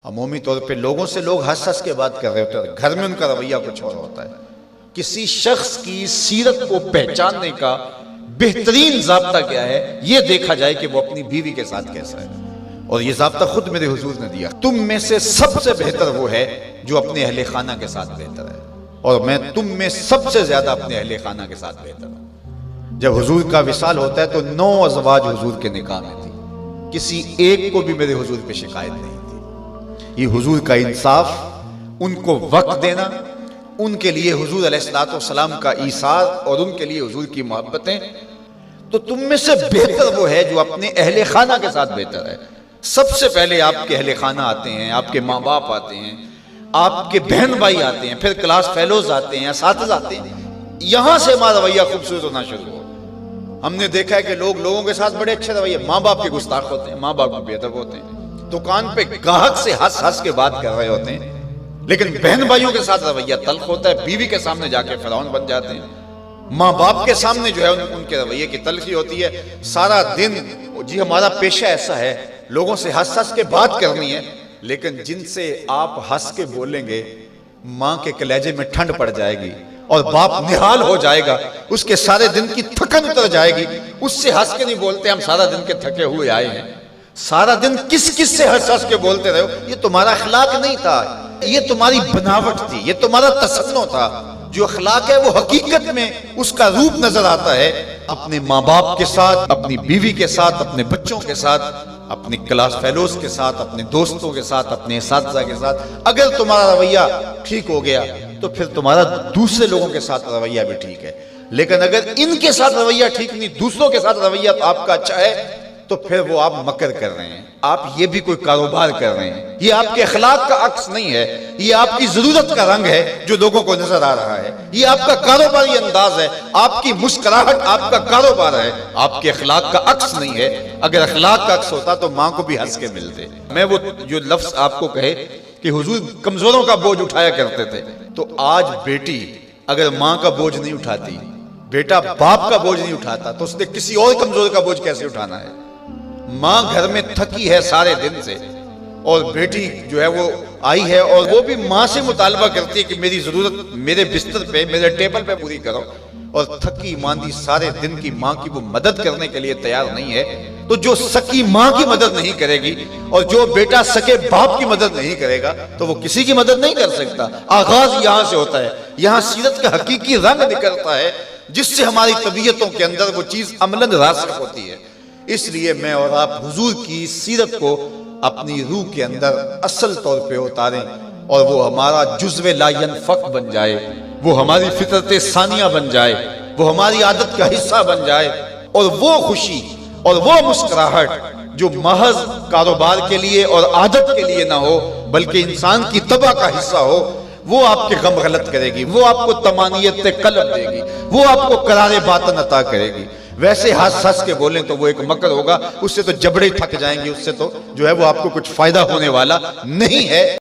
عمومی طور پہ لوگوں سے لوگ ہنس ہنس کے بات کر رہے ہوتے ہیں، گھر میں ان کا رویہ کچھ اور ہوتا ہے۔ کسی شخص کی سیرت کو پہچاننے کا بہترین ضابطہ کیا ہے، یہ دیکھا جائے کہ وہ اپنی بیوی کے ساتھ کیسا ہے، اور یہ ضابطہ خود میرے حضور نے دیا۔ تم میں سے سب سے بہتر وہ ہے جو اپنے اہل خانہ کے ساتھ بہتر ہے، اور میں تم میں سب سے زیادہ اپنے اہل خانہ کے ساتھ بہتر ہوں۔ جب حضور کا وصال ہوتا ہے تو 9 ازواج حضور کے نکاح میں تھی، کسی ایک کو بھی میرے حضور پہ شکایت نہیں تھی۔ یہ حضور کا انصاف، ان کو وقت دینا، ان کے لیے حضور علیہ السلام کا ایثار اور ان کے لیے حضور کی محبتیں۔ تو تم میں سے بہتر وہ ہے جو اپنے اہل خانہ کے ساتھ بہتر ہے۔ سب سے پہلے آپ کے اہل خانہ آتے ہیں، آپ کے ماں باپ آتے ہیں، آپ کے بہن بھائی آتے ہیں، پھر کلاس فیلوز آتے ہیں، اساتذہ آتے ہیں۔ یہاں سے ہمارا رویہ خوبصورت ہونا شروع ہو۔ ہم نے دیکھا ہے کہ لوگوں کے ساتھ بڑے اچھے رویے، ماں باپ کے گستاخ ہوتے ہیں، ماں باپ کے بے ادب ہوتے ہیں، دکان پہ گاہک سے ہنس ہنس کے بات کر رہے ہوتے ہیں، لیکن بہن بھائیوں کے ساتھ رویہ تلخ ہوتا ہے، بیوی کے سامنے جا کے فرعون بن جاتے ہیں، ماں باپ کے سامنے جو ہے ان کے رویے کی تلخی ہوتی ہے۔ سارا دن جی ہمارا پیشہ ایسا ہے، لوگوں سے ہنس ہنس کے بات کرنی ہے، لیکن جن سے آپ ہنس کے بولیں گے ماں کے کلیجے میں ٹھنڈ پڑ جائے گی اور باپ نہال ہو جائے گا، اس کے سارے دن کی تھکن اتر جائے گی۔ اس سے ہنس کے نہیں بولتے ہم سارا دن کے تھکے ہوئے آئے ہیں، سارا دن کس سے ہنس ہنس کے بولتے رہے ہو، یہ تمہارا اخلاق نہیں تھا، یہ تمہاری بناوٹ تھی، یہ تمہارا تصنع تھا۔ جو اخلاق ہے وہ حقیقت میں اس کا روپ نظر آتا ہے اپنے ماں باپ کے ساتھ، اپنی بیوی کے ساتھ، اپنے بچوں کے ساتھ، اپنے کلاس فیلوز کے ساتھ، اپنے دوستوں کے ساتھ، اپنے اساتذہ کے ساتھ۔ اگر تمہارا رویہ ٹھیک ہو گیا تو پھر تمہارا دوسرے لوگوں کے ساتھ رویہ بھی ٹھیک ہے، لیکن اگر ان کے ساتھ رویہ ٹھیک نہیں، دوسروں کے ساتھ رویہ آپ کا اچھا ہے، تو پھر وہ آپ مکر کر رہے ہیں، آپ یہ بھی کوئی کاروبار کر رہے ہیں، یہ آپ کے اخلاق کا عکس نہیں ہے، یہ آپ کی ضرورت کا رنگ ہے جو لوگوں کو نظر آ رہا ہے، یہ آپ کا کاروباری انداز ہے، آپ کی مسکراہٹ آپ کا کاروبار ہے، آپ کے اخلاق کا عکس نہیں ہے۔ اگر اخلاق کا عکس ہوتا تو ماں کو بھی ہنس کے ملتے۔ میں وہ جو لفظ آپ کو کہے کہ حضور کمزوروں کا بوجھ اٹھایا کرتے تھے، تو آج بیٹی اگر ماں کا بوجھ نہیں اٹھاتی، بیٹا باپ کا بوجھ نہیں اٹھاتا، تو اس نے کسی اور کمزور کا بوجھ کیسے اٹھانا ہے؟ ماں گھر میں تھکی ہے سارے دن سے، اور بیٹی جو ہے وہ آئی ہے، اور وہ بھی ماں سے مطالبہ کرتی ہے کہ میری ضرورت میرے بستر پہ، میرے ٹیبل پہ پوری کرو، اور تھکی ماندی سارے دن کی ماں کی وہ مدد کرنے کے لیے تیار نہیں ہے۔ تو جو سکی ماں کی مدد نہیں کرے گی اور جو بیٹا سکے باپ کی مدد نہیں کرے گا تو وہ کسی کی مدد نہیں کر سکتا۔ آغاز یہاں سے ہوتا ہے، یہاں سیرت کا حقیقی رنگ نکلتا ہے، جس سے ہماری طبیعتوں کے اندر وہ چیز عملاً راسخ ہوتی ہے۔ اس لیے میں اور آپ حضور کی سیرت کو اپنی روح کے اندر اصل طور پہ اتاریں، اور وہ ہمارا جزو لا ینفک بن جائے، وہ ہماری فطرت ثانیہ بن جائے، وہ ہماری عادت کا حصہ بن جائے، اور وہ خوشی اور وہ مسکراہٹ جو محض کاروبار کے لیے اور عادت کے لیے نہ ہو بلکہ انسان کی طبع کا حصہ ہو، وہ آپ کے غم غلط کرے گی، وہ آپ کو طمانینت قلب دے گی، وہ آپ کو قرار باطن عطا کرے گی۔ ویسے ہنس ہنس کے بولیں تو وہ ایک مکر ہوگا، اس سے تو جبڑے تھک جائیں گے، اس سے تو جو ہے وہ آپ کو کچھ فائدہ ہونے والا نہیں ہے۔